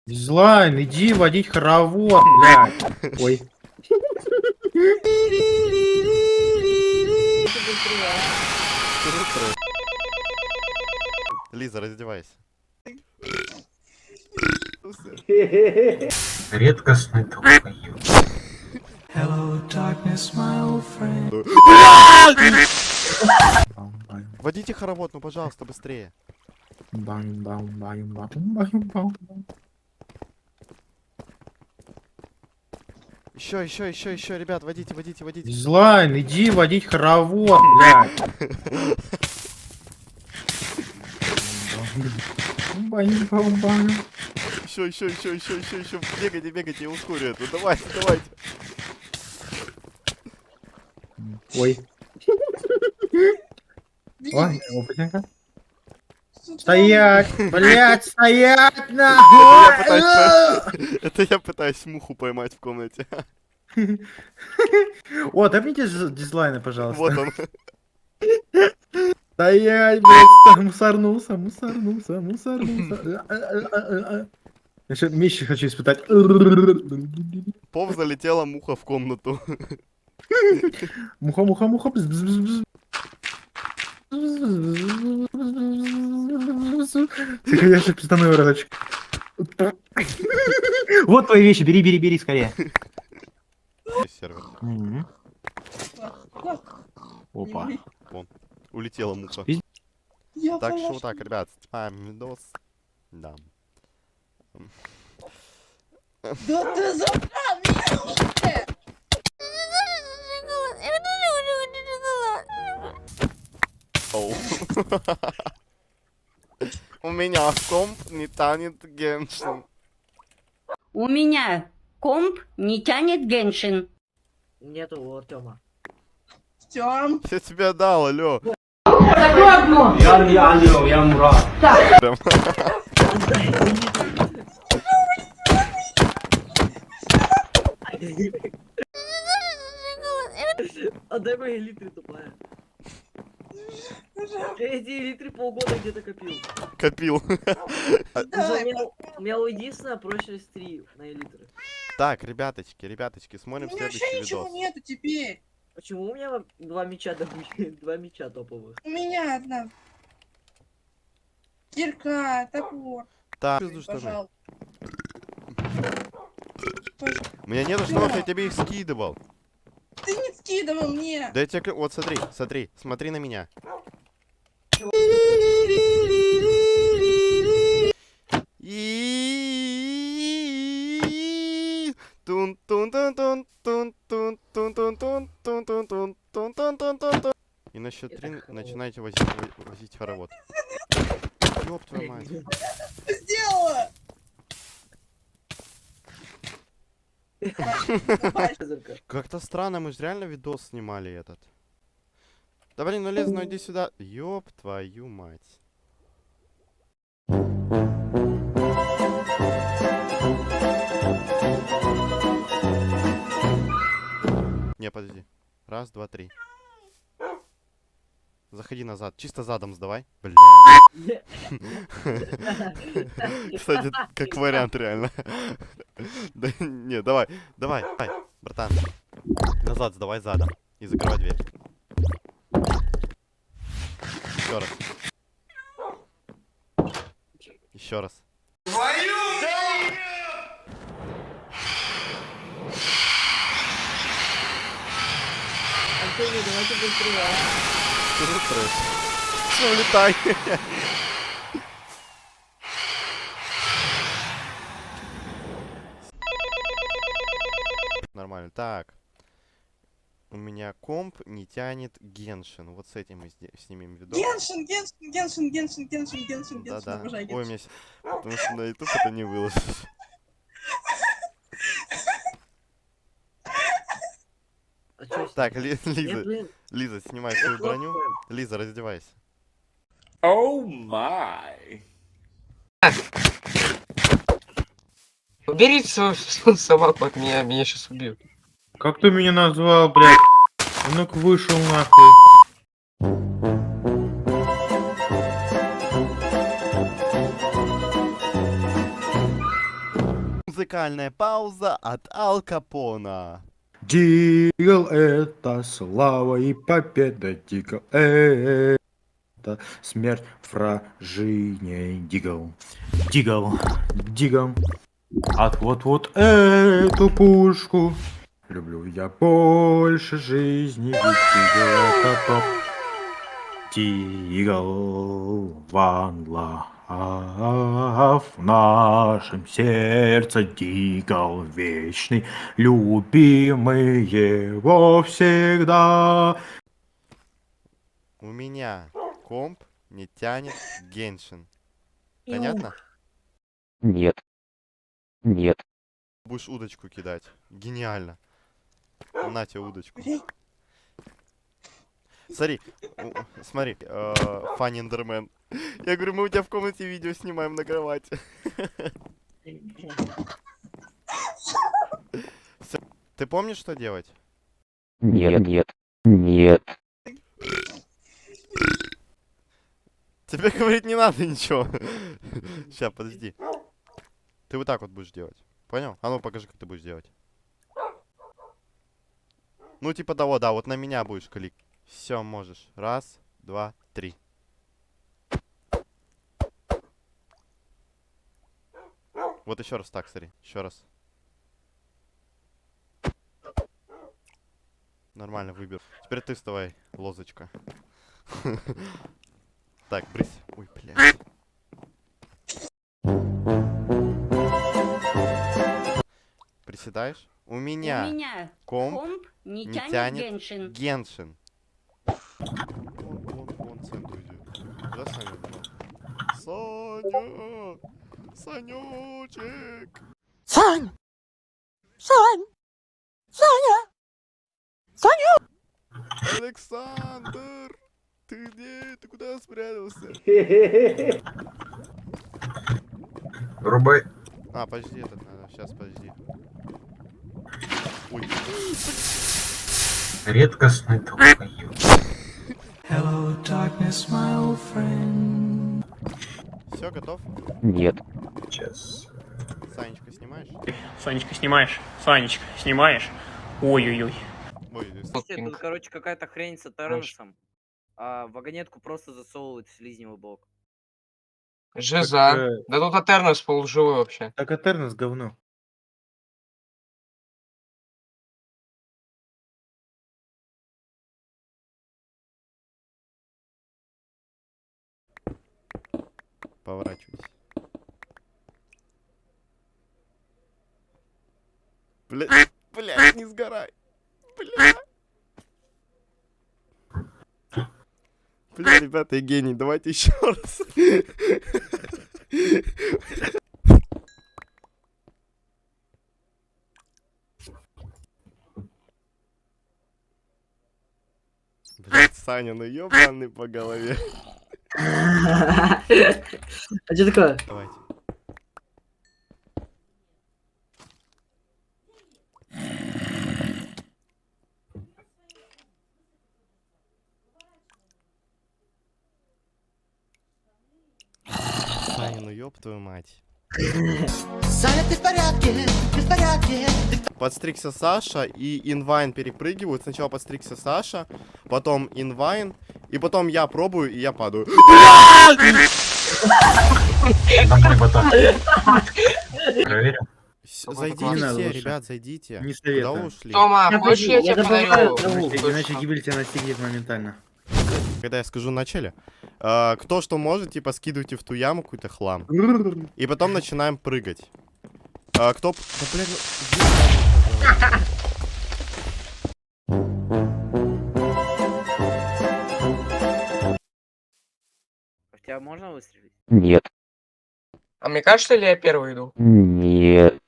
Дизлайн, иди водить хоровод, блядь. Ой. Лиза, раздевайся. Редкостный долбоёб. Водите хоровод, ну пожалуйста, быстрее. Еще, ребят, водите. Дизлайн, иди водить хоровод, блядь. Еще. Бегайте, я ускорю это. Давайте. Ой. Ой, опытненько. Стоять! Блядь, стоять, нахуй! Это я пытаюсь муху поймать в комнате. О, дай мне дизлайны, пожалуйста. Вот он. Стоять, блядь, мусорнулся. Я сейчас мещи хочу испытать. Пов залетела муха в комнату. Муха. Тихо, я сейчас пиздану разочек. Вот твои вещи, бери скорее. Сервер. Опа. Вон. Улетела муха. Я Так что поняла, вот так, ребят, снимаем видос. Да. Да ты забрал меня уже! Оу. У меня комп не тянет Геншин. У меня комп не тянет Геншин. Нету у Артема. Тём, Я тебе дал, алё. Я Мурат. Прям. Отдай мои литры, тупая. Эти литры полгода где-то копил. Копил. давай, У меня у единственная прочность 3 на литры. Так, ребяточки, у смотрим меня вообще следующий ничего видос. нету теперь. Почему у меня 2 мяча добычи, 2 мяча топовых? У меня одна. Кирка, топор. Так, пизду штаны. Пожалуйста. У меня нету штанов, я тебе их скидывал. Ты не скидывал мне. Да я тебе... Вот смотри на меня. И И на счет 3 начинайте возить хоровод. Ёб твою мать. Ты сделала. Как-то странно, мы же реально видос снимали этот. Да блин, ну Лиз, ну иди сюда. Ёб твою мать. Не, подожди. Раз, два, три. Заходи назад. Чисто задом сдавай. Блядь. Кстати, как вариант реально. Да не, давай, братан. Назад сдавай задом. И закрывай дверь. Еще раз. Еще раз. Антоний, давайте быстрее. Все, улетай. Нормально. Так. У меня комп не тянет Геншин. Вот с этим мы снимем видос. Геншин. Да. Обожаю Ой, Геншин. мне... Потому что на YouTube это не выложишь. А чё с Так, ним? Нет, блин. Лиза, снимай свою броню. Лиза, раздевайся. Оу май. Уберите свою собаку от меня сейчас убьют. Как ты меня назвал, блядь? А ну-ка вышел нахуй. Музыкальная пауза от Ал Капона. Дигл — это слава и победа, Дигл — это смерть вражине, Дигл. Дигл, Дигл, вот эту пушку люблю я больше жизни, ведь Дигл — это топ. Дигл, one love в нашем сердце, Дигл вечный, любимый его всегда. У меня комп не тянет Геншин. Понятно? Нет. Нет. Будешь удочку кидать. Гениально. На тебе удочку. Смотри, смотри, Фанни Эндермен. Я говорю, мы у тебя в комнате видео снимаем на кровати. Всё. Ты помнишь, что делать? Нет. Нет. Нет. Тебе говорить не надо ничего. Сейчас, подожди. Ты вот так вот будешь делать. Понял? А ну покажи, как ты будешь делать. Ну, типа того, да, вот на меня будешь клик. Все, можешь. Раз, два, три. Вот еще раз так, смотри. Еще раз. Нормально, выбер. Теперь ты вставай, лозочка. Так, брысь. Ой, блядь. Приседаешь? У У меня меня комп комп не не тянет тянет Геншин. Геншин. Вон центр идет. Да, Саня? Саня! Санючек! Сань! Сань! Саня! Александр! Ты где? Ты куда спрятался? Врубай. А, подожди, этот надо. Сейчас, подожди. Ой. Редкостный долбоёб. Все, готов? Нет. Сейчас. Санечка, снимаешь? Санечка, снимаешь? Санечка, снимаешь? Ой-ой-ой. Ой, Тут, короче, какая-то хрень с Этернусом. А вагонетку просто засовывают в слизневый блок. Жиза. Да тут Атернус полуживой вообще. Так Атернус говно. Поворачивайся. Блядь, не сгорай. Бля, ребята, я гений, давайте еще раз. Блядь, Саня, ну ёбаный по голове. А что такое? Давайте. Саня, ну ёб твою мать. Саня, ты в порядке? Ты в порядке? Подстригся Саша и инвайн перепрыгивают. Сначала подстригся Саша, потом инвайн, и потом я пробую, и я падаю. Домой, батон. Проверим. Зайдите Не надо все, лучше. ребят, зайдите. Не Куда советую. ушли? Тома, Я хочешь я подожди, я тебе добавляю подарю? траву. Иначе гибель тебя настигнет моментально. Когда я скажу вначале, кто что может, типа скидывайте в ту яму какой-то хлам. И потом начинаем прыгать. Кто... Да, блядь, В тебя можно выстрелить? Нет. А мне кажется, ли я первый иду? Нет.